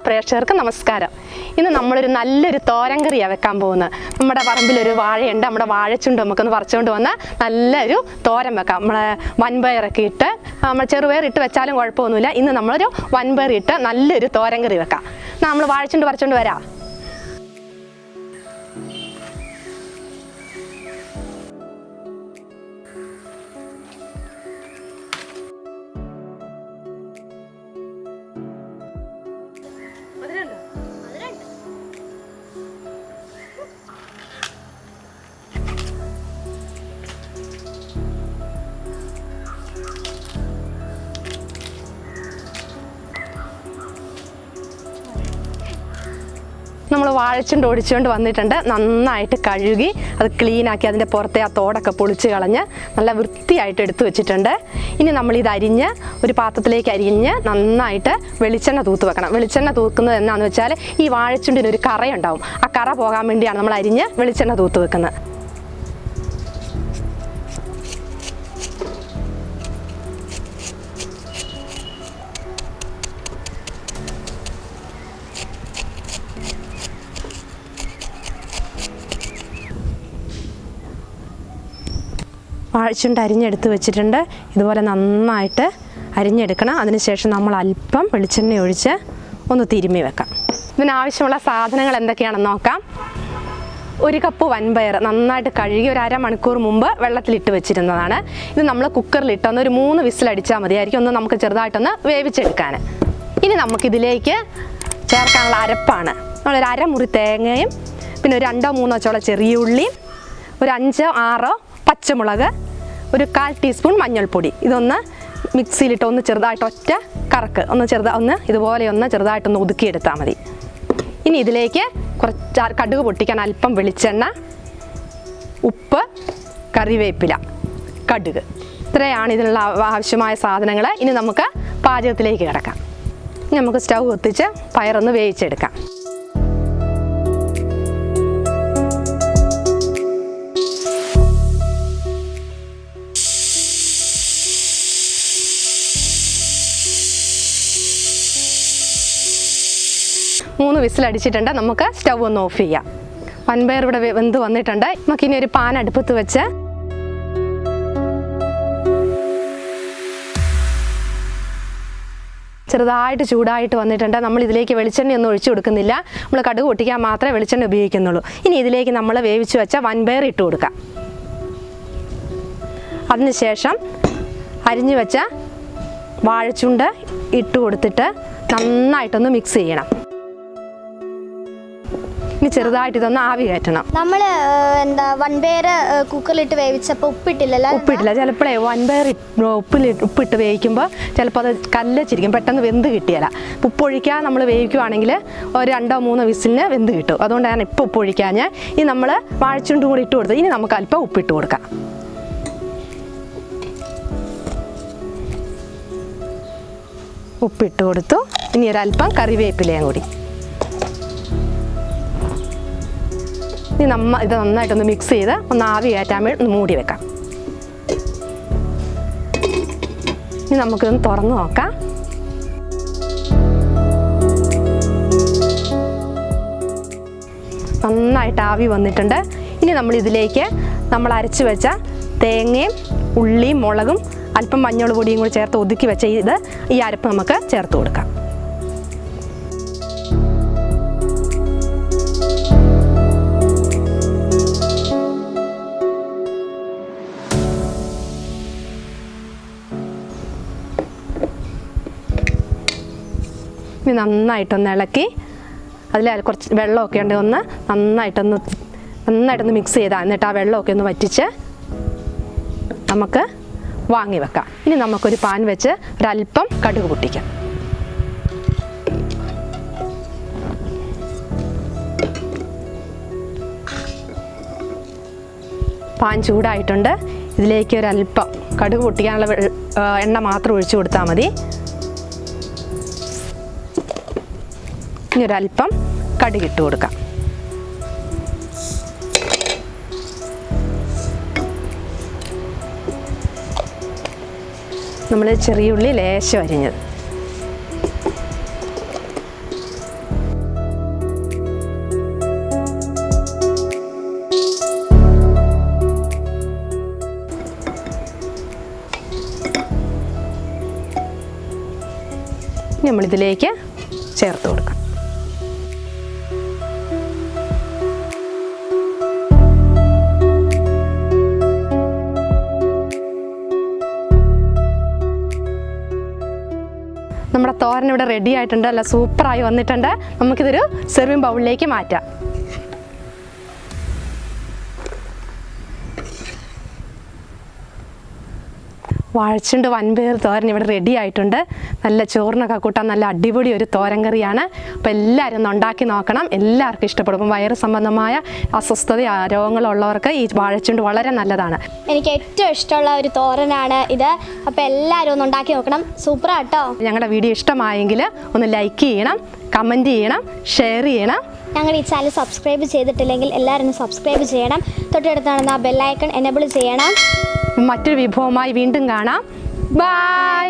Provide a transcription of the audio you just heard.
പ്രേക്ഷകർക്ക് നമസ്കാരം. ഇന്ന് നമ്മളൊരു നല്ലൊരു തോരൻ കറിയാണ് വെക്കാൻ പോകുന്നത്. നമ്മുടെ പറമ്പിലൊരു വാഴയുണ്ട്, നമ്മുടെ വാഴച്ചുണ്ട് നമുക്കൊന്ന് പറിച്ചുകൊണ്ട് വന്ന് നല്ലൊരു തോരൻ വെക്കാം. നമ്മളെ വൻപയറൊക്കെ ഇട്ട് നമ്മൾ ചെറുപയർ ഇട്ട് വെച്ചാലും കുഴപ്പമൊന്നുമില്ല. ഇന്ന് നമ്മളൊരു വൻപയർ ഇട്ട് നല്ലൊരു തോരൻ കറി വെക്കാം. നമ്മൾ വാഴച്ചുണ്ട് പറിച്ചുകൊണ്ട് വരാം. നമ്മൾ വാഴച്ചുണ്ട് ഒടിച്ചുകൊണ്ട് വന്നിട്ടുണ്ട്. നന്നായിട്ട് കഴുകി അത് ക്ലീനാക്കി അതിൻ്റെ പുറത്തെ ആ തോടൊക്കെ പൊളിച്ച് കളഞ്ഞ് നല്ല വൃത്തിയായിട്ട് എടുത്തു വെച്ചിട്ടുണ്ട്. ഇനി നമ്മളിത് അരിഞ്ഞ് ഒരു പാത്രത്തിലേക്ക് അരിഞ്ഞ് നന്നായിട്ട് വെളിച്ചെണ്ണ തൂത്ത് വെക്കണം. വെളിച്ചെണ്ണ തൂക്കുന്നത് എന്നാന്ന് വെച്ചാൽ ഈ വാഴച്ചുണ്ടിനൊരു കറയുണ്ടാവും. ആ കറ പോകാൻ വേണ്ടിയാണ് നമ്മൾ അരിഞ്ഞ് വെളിച്ചെണ്ണ തൂത്ത് വെക്കുന്നത്. വാഴച്ചുണ്ട് അരിഞ്ഞെടുത്ത് വെച്ചിട്ടുണ്ട്. ഇതുപോലെ നന്നായിട്ട് അരിഞ്ഞെടുക്കണം. അതിനുശേഷം നമ്മൾ അല്പം വെളിച്ചെണ്ണ ഒഴിച്ച് ഒന്ന് തിരുമ്മി വെക്കാം. ഇതിനാവശ്യമുള്ള സാധനങ്ങൾ എന്തൊക്കെയാണെന്ന് നോക്കാം. 1 കപ്പ് വൻപയർ നന്നായിട്ട് കഴുകി ഒരു അരമണിക്കൂർ മുമ്പ് വെള്ളത്തിലിട്ട് വെച്ചിരുന്നതാണ്. ഇത് നമ്മൾ കുക്കറിലിട്ടൊന്ന് ഒരു 3 വിസിലടിച്ചാൽ മതിയായിരിക്കും. ഒന്ന് നമുക്ക് ചെറുതായിട്ടൊന്ന് വേവിച്ചെടുക്കാൻ. ഇനി നമുക്കിതിലേക്ക് ചേർക്കാനുള്ള അരപ്പാണ്. നമ്മളൊരു അരമുറി തേങ്ങയും പിന്നെ ഒരു 2-3 ചോള ചെറിയ ഉള്ളിയും ഒരു 5-6 പച്ചമുളക്, ഒരു 1/4 ടീസ്പൂൺ മഞ്ഞൾപ്പൊടി. ഇതൊന്ന് മിക്സിയിലിട്ട് ഒന്ന് ചെറുതായിട്ട് ഒറ്റ കറക്ക് ഒന്ന് ഇതുപോലെ ഒന്ന് ചെറുതായിട്ടൊന്ന് ഒതുക്കിയെടുത്താൽ മതി. ഇനി ഇതിലേക്ക് കുറച്ച് കടുക് പൊട്ടിക്കാൻ അല്പം വെളിച്ചെണ്ണ, ഉപ്പ്, കറിവേപ്പില, കടുക്, ഇത്രയാണ് ഇതിനുള്ള ആവശ്യമായ സാധനങ്ങൾ. ഇനി നമുക്ക് പാചകത്തിലേക്ക് കിടക്കാം. ഇനി നമുക്ക് സ്റ്റൗ കത്തിച്ച് പയറൊന്ന് വേവിച്ചെടുക്കാം. മൂന്ന് വിസിലടിച്ചിട്ടുണ്ട്. നമുക്ക് സ്റ്റൗ ഒന്ന് ഓഫ് ചെയ്യാം. വൻപയർ ഇവിടെ വെന്ത് വന്നിട്ടുണ്ട്. നമുക്കിനി ഒരു പാൻ അടുപ്പത്ത് വെച്ച് ചെറുതായിട്ട് ചൂടായിട്ട് വന്നിട്ടുണ്ട്. നമ്മൾ ഇതിലേക്ക് വെളിച്ചെണ്ണയൊന്നും ഒഴിച്ചു കൊടുക്കുന്നില്ല. നമ്മൾ കടുക് പൊട്ടിക്കാൻ മാത്രമേ വെളിച്ചെണ്ണ ഉപയോഗിക്കുന്നുള്ളൂ. ഇനി ഇതിലേക്ക് നമ്മൾ വേവിച്ച് വെച്ച വൻപയർ ഇട്ട് കൊടുക്കാം. അതിനുശേഷം അരിഞ്ഞു വെച്ച വാഴച്ചുണ്ട് ഇട്ട് കൊടുത്തിട്ട് നന്നായിട്ടൊന്ന് മിക്സ് ചെയ്യണം. ഇനി ചെറുതായിട്ട് ഇതൊന്ന് ആവി കയറ്റണം. നമ്മൾ വൻപയർ കുക്കറിലിട്ട് വേവിച്ചപ്പോൾ ഉപ്പിട്ടില്ല. ചിലപ്പോഴേ വൻപയർ ഉപ്പിട്ട് വേവിക്കുമ്പോൾ ചിലപ്പോൾ അത് കല്ലച്ചിരിക്കും, പെട്ടെന്ന് വെന്ത് കിട്ടിയല്ല. ഉപ്പൊഴിക്കാൻ നമ്മൾ വേവിക്കുവാണെങ്കിൽ ഒരു 2-3 വിസിലിന് വെന്ത് കിട്ടും. അതുകൊണ്ട് ഞാൻ ഇപ്പോൾ ഉപ്പൊഴിക്കാൻ ഇനി നമ്മൾ വാഴച്ചുണ്ടും കൂടി ഇട്ട് കൊടുത്തു. ഇനി നമുക്ക് അല്പം ഉപ്പിട്ട് കൊടുക്കാം. ഉപ്പിട്ട് കൊടുത്തു. ഇനി ഒരല്പം കറിവേപ്പിലയും കൂടി. ഇനി ഇത് നന്നായിട്ടൊന്ന് മിക്സ് ചെയ്ത് ഒന്ന് ആവി കയറ്റാൻ വേണ്ടി ഒന്ന് മൂടി വെക്കാം. ഇനി നമുക്കിതൊന്ന് തുറന്ന് നോക്കാം. നന്നായിട്ട് ആവി വന്നിട്ടുണ്ട്. ഇനി നമ്മളിതിലേക്ക് നമ്മൾ അരച്ച് വെച്ച തേങ്ങയും ഉള്ളിയും മുളകും അല്പം മഞ്ഞൾ പൊടിയും കൂടി ചേർത്ത് ഒതുക്കി വെച്ച ഈ അരപ്പ് നമുക്ക് ചേർത്ത് കൊടുക്കാം. ഇനി നന്നായിട്ടൊന്ന് ഇളക്കി അതിൽ കുറച്ച് വെള്ളമൊക്കെ ഉണ്ട് ഒന്ന് നന്നായിട്ടൊന്ന് മിക്സ് ചെയ്താൽ എന്നിട്ട് ആ വെള്ളമൊക്കെ ഒന്ന് വറ്റിച്ച് നമുക്ക് വാങ്ങി വെക്കാം. ഇനി നമുക്കൊരു പാൻ വെച്ച് ഒരല്പം കടുക് പൊട്ടിക്കാം. പാൻ ചൂടായിട്ടുണ്ട്. ഇതിലേക്ക് ഒരല്പം കടുക് പൊട്ടിക്കാനുള്ള എണ്ണ മാത്രം ഒഴിച്ചു കൊടുത്താൽ മതി. ഇനി ഒരല്പം കടുകിട്ട് കൊടുക്കാം. നമ്മൾ ചെറിയ ഉള്ളി ലേശം അരിഞ്ഞത്, നമ്മളിതിലേക്ക് ചേർത്ത് കൊടുക്കാം. നമ്മുടെ തോരൻ ഇവിടെ റെഡി ആയിട്ടുണ്ട്. അല്ല സൂപ്പറായി വന്നിട്ടുണ്ട്. നമുക്കിതൊരു സെർവിങ് ബൗളിലേക്ക് മാറ്റാം. വാഴച്ചുണ്ട് വൻപയർ തോരൻ ഇവിടെ റെഡി ആയിട്ടുണ്ട്. നല്ല ചോറിനൊക്കെ കൂട്ടാൻ നല്ല അടിപൊളി ഒരു തോരൻ കറിയാണ്. അപ്പോൾ എല്ലാവരും ഒന്ന് ഉണ്ടാക്കി നോക്കണം. എല്ലാവർക്കും ഇഷ്ടപ്പെടും. അപ്പം വയറ് സംബന്ധമായ അസ്വസ്ഥത രോഗങ്ങളുള്ളവർക്ക് ഈ വാഴച്ചുണ്ട് വളരെ നല്ലതാണ്. എനിക്ക് ഏറ്റവും ഇഷ്ടമുള്ള ഒരു തോരനാണ് ഇത്. അപ്പോൾ എല്ലാവരും ഒന്ന് ഉണ്ടാക്കി നോക്കണം. സൂപ്പറാട്ടോ. ഞങ്ങളുടെ വീഡിയോ ഇഷ്ടമായെങ്കിൽ ഒന്ന് ലൈക്ക് ചെയ്യണം, കമൻറ്റ് ചെയ്യണം, ഷെയർ ചെയ്യണം. ഞങ്ങളുടെ ഈ ചാനൽ സബ്സ്ക്രൈബ് ചെയ്തിട്ടില്ലെങ്കിൽ എല്ലാവരും സബ്സ്ക്രൈബ് ചെയ്യണം. തൊട്ടടുത്ത് കാണുന്ന ആ ബെല്ലൈക്കൺ എനേബിൾ ചെയ്യണം. മറ്റൊരു വിഭവമായി വീണ്ടും കാണാം. ബൈ.